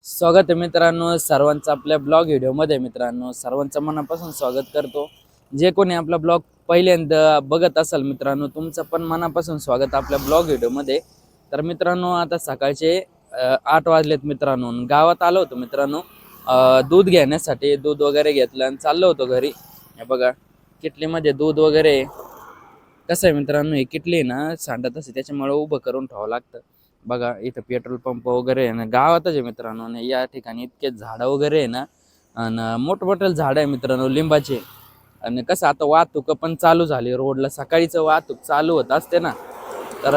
स्वागत आहे मित्रांनो सर्वांचं आपल्या ब्लॉग व्हिडिओमध्ये. मित्रांनो सर्वांचं मनापासून स्वागत करतो. जे कोणी आपला ब्लॉग पहिल्यांदा बघत असाल मित्रांनो, तुमचं पण मनापासून स्वागत आपल्या ब्लॉग व्हिडिओमध्ये. तर मित्रांनो आता सकाळचे 8 वाजलेत मित्रांनो. गावात आलो होतो मित्रांनो दूध घेण्यासाठी. दूध वगैरे घेतलं आणि चाललो होतो घरी. हे बघा किटलीमध्ये दूध वगैरे. कसं आहे मित्रांनो, ही किटली ना सांडत असते, त्याच्यामुळे उभं करून ठेवावं लागतं. बघा इथं पेट्रोल पंप वगैरे आहे ना, गावातच आहे मित्रांनो. आणि या ठिकाणी इतके झाडं वगैरे आहे ना, आणि मोठमोठे झाड आहे मित्रांनो लिंबाचे. आणि कसं आता वाहतूक पण चालू झाली रोडला, सकाळीच वाहतूक चालू होत असते ना. तर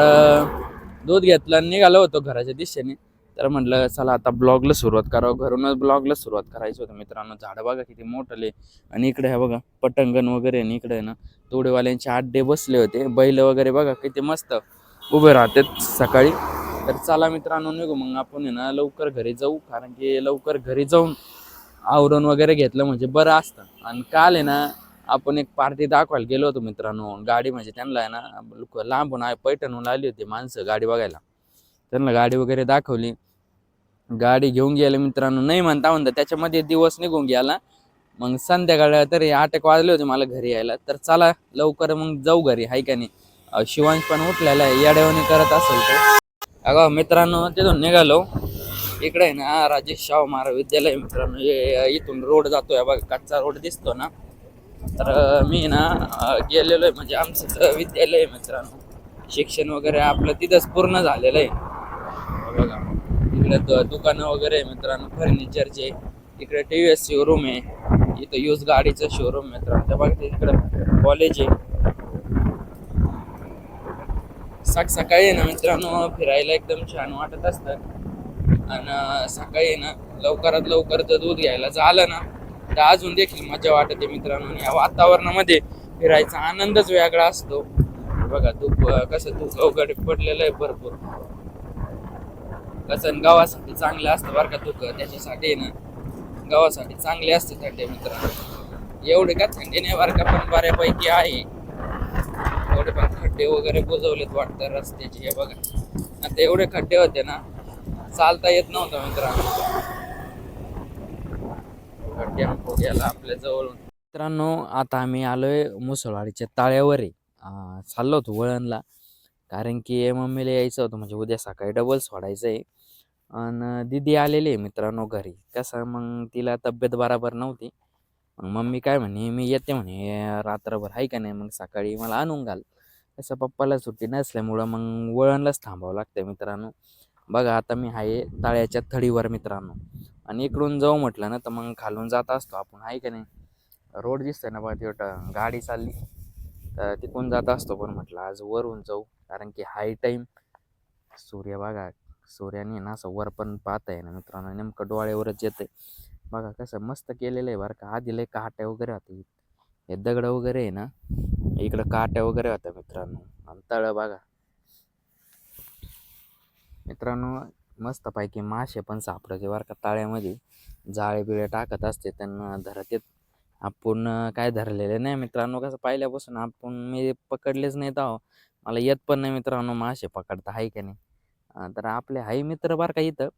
दूध घेतलं आणि निघालो होतो घराच्या दिशेने. तर म्हटलं चला आता ब्लॉगला सुरुवात करावं, घरूनच ब्लॉगला सुरुवात करायची होतं मित्रांनो. झाडं बघा किती मोठले. आणि इकडे हे बघा पटंगण वगैरे. आणि इकडे ना तोडेवाल्यांचे अड्डे बसले होते. बैल वगैरे बघा किती मस्त उभे राहतात सकाळी. तर चला मित्रांनो निघू मग आपण आहे ना लवकर घरी जाऊ, कारण की लवकर घरी जाऊन आवरून वगैरे घेतलं म्हणजे बरं असतं. आणि काल आहे ना आपण एक पार्टी दाखवायला गेलो होतो मित्रांनो. गाडी म्हणजे त्यांना आहे ना लांबून पैठणहून आली होती माणसं गाडी बघायला. त्यांना गाडी वगैरे दाखवली, गाडी घेऊन गेले मित्रांनो. नाही म्हणता त्याच्यामध्ये दिवस निघून गेला. मग संध्याकाळ तरी 8 वाजले होते मला घरी यायला. तर चला लवकर मग जाऊ घरी, हाय का नाही. शिवांश पण उठलेला आहे, येड्यावानी करत असेल तो. अगं मित्रांनो तिथून निघालो. इकडे आहे ना राजेश शाहू महाविद्यालय मित्रांनो. इथून रोड जातोय बघा, कच्चा रोड दिसतो ना. तर मी ना गेलेलो आहे, म्हणजे आमचं विद्यालय आहे मित्रांनो. शिक्षण वगैरे आपलं तिथंच पूर्ण झालेलं आहे. बघा इकडे दुकानं वगैरे आहे मित्रांनो, फर्निचरचे. इकडे TVS शोरूम आहे. इथं यूज गाडीचं शोरूम मित्रांनो. त्या बघा इकडे कॉलेज आहे. सकाळी ना मित्रांनो फिरायला एकदम छान वाटत असतं. आणि सकाळी ना लवकरात लवकर जर दूध घ्यायला झालं ना तर अजून देखील मजा वाटते मित्रांनो. या वातावरणामध्ये फिरायचा आनंदच वेगळा असतो. बघा कसं धूप वगैरे पडलेलं आहे भरपूर. कसं गावासाठी चांगलं असतं बरं का धुकं. त्याच्यासाठी ना गावासाठी चांगले असते थंडी मित्रांनो. एवढे का थंडी नाही बरं का, पण बऱ्यापैकी आहे. एवढे पण खड्डे वगैरे बुजवलेत वाटतं रस्त्याचे. हे बघा आता एवढे खड्डे होते ना, चालता येत नव्हतं मित्रांनो. टेम्पो गेला आपल्या जवळून. मित्रांनो आता आम्ही आलोय मुसळवाडीच्या ताळ्यावर आहे. चाललो होतो वळणला, कारण की मम्मीला यायचं होतं, म्हणजे उद्या सकाळी डबल सोडायचं आहे. आणि दिदी आलेली आहे मित्रांनो घरी. कसं मग तिला तब्येत बराबर नव्हती. मग मम्मी काय म्हणे, मी येते म्हणे रात्रभर, आहे का नाही, मग सकाळी मला आणून घाल. तसं पप्पाला सुट्टी नसल्यामुळं मग वळणलाच थांबावं लागतं मित्रांनो. बघा आता मी आहे तळ्याच्या थडीवर मित्रांनो. आणि इकडून जाऊ म्हटलं ना तर मग खालून जात असतो आपण, आहे का नाही. रोड दिसतोय ना बघा, तेवढं गाडी चालली तर तिकडून जात असतो. पण म्हटलं आज वरून जाऊ, कारण की हाय टाईम. सूर्य बघा, सूर्याने ना असं वर पण पाहत आहे ना मित्रांनो, नेमकं डोळ्यावरच येतंय. बघा कसं मस्त केलेलं आहे बरं का. आधी लय काट्या वगैरे होते, हे दगड वगैरे आहे ना, इकडं काट्या वगैरे होत्या मित्रांनो. आणि तळ बघा मित्रांनो, मस्तपैकी मासे पण सापडते बरं का तळ्यामध्ये. जाळे बिळे टाकत असते त्यांना धरत येत. आपण काय धरलेले नाही मित्रांनो. कसं पहिल्यापासून आपण मी पकडलेच नाही तर मला येत पण नाही मित्रांनो मासे पकडता, आहे का नाही. तर आपले हाय मित्र बरं का इथं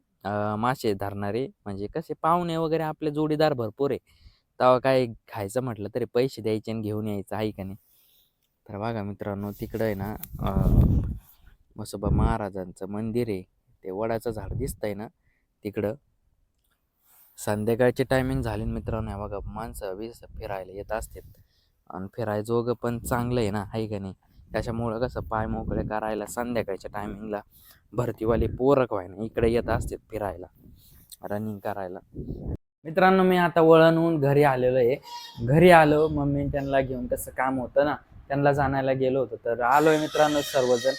मासे धरणारे, म्हणजे कसे पाहुणे वगैरे आपले जोडीदार भरपूर आहे. तेव्हा काय खायचं म्हटलं तरी पैसे द्यायचे आणि घेऊन यायचं, आहे का नाही. तर बघा मित्रांनो तिकडं आहे ना म्हसोबा महाराजांचं मंदिर आहे. ते वडाचं झाड दिसतंय ना तिकडं. संध्याकाळची टायमिंग झाली मित्रांनो. बघा माणसं फिरायला येत असतात. आणि फिरायजोगं पण चांगलं आहे ना, आहे का नाही. त्याच्यामुळं कसं पाय मोकळे करायला संध्याकाळच्या टायमिंगला भरतीवाले पोरक व्हायना इकडे येत असतात फिरायला, रनिंग करायला. मित्रांनो मी आता वळणहून घरी आलेलो आहे. घरी आलो, मम्मी त्यांना घेऊन कसं काम होतं ना, त्यांना जाणायला गेलो होतो. तर आलोय मित्रांनो सर्वजण.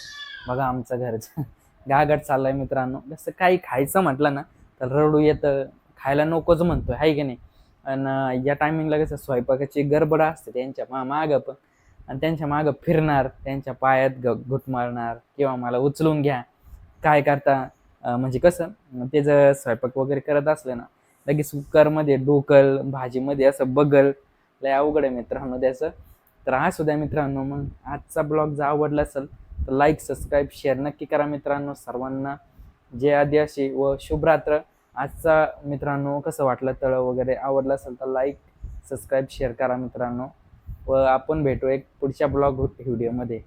बघा आमचं घरचं गागट चाललाय मित्रांनो. कसं काही खायचं म्हटलं ना तर रडू येतं, खायला नकोच म्हणतोय, आहे की नाही. आणि या टायमिंगला कसं स्वयंपाकाची गडबड असते त्यांच्या मागं पण. आणि त्यांच्या मागं फिरणार, त्यांच्या पायात घुट मारणार किंवा मला उचलून घ्या, काय करता. म्हणजे कसं ते जर स्वयंपाक वगैरे करत असलं ना, लगेच कुकरमध्ये ढोकल, भाजीमध्ये असं बगल. लय अवघड आहे मित्रांनो त्याचं. तर असू द्या मित्रांनो, मग आजचा ब्लॉग जर आवडला असेल तर लाईक सबस्क्राईब शेअर नक्की करा मित्रांनो सर्वांना. जय आदिवासी व शुभरात्र. आजचा मित्रांनो कसं वाटलं तळ वगैरे आवडलं असेल तर लाईक सबस्क्राईब शेअर करा मित्रांनो. व आपण भेटू एक पुढच्या ब्लॉग व्हिडिओमध्ये.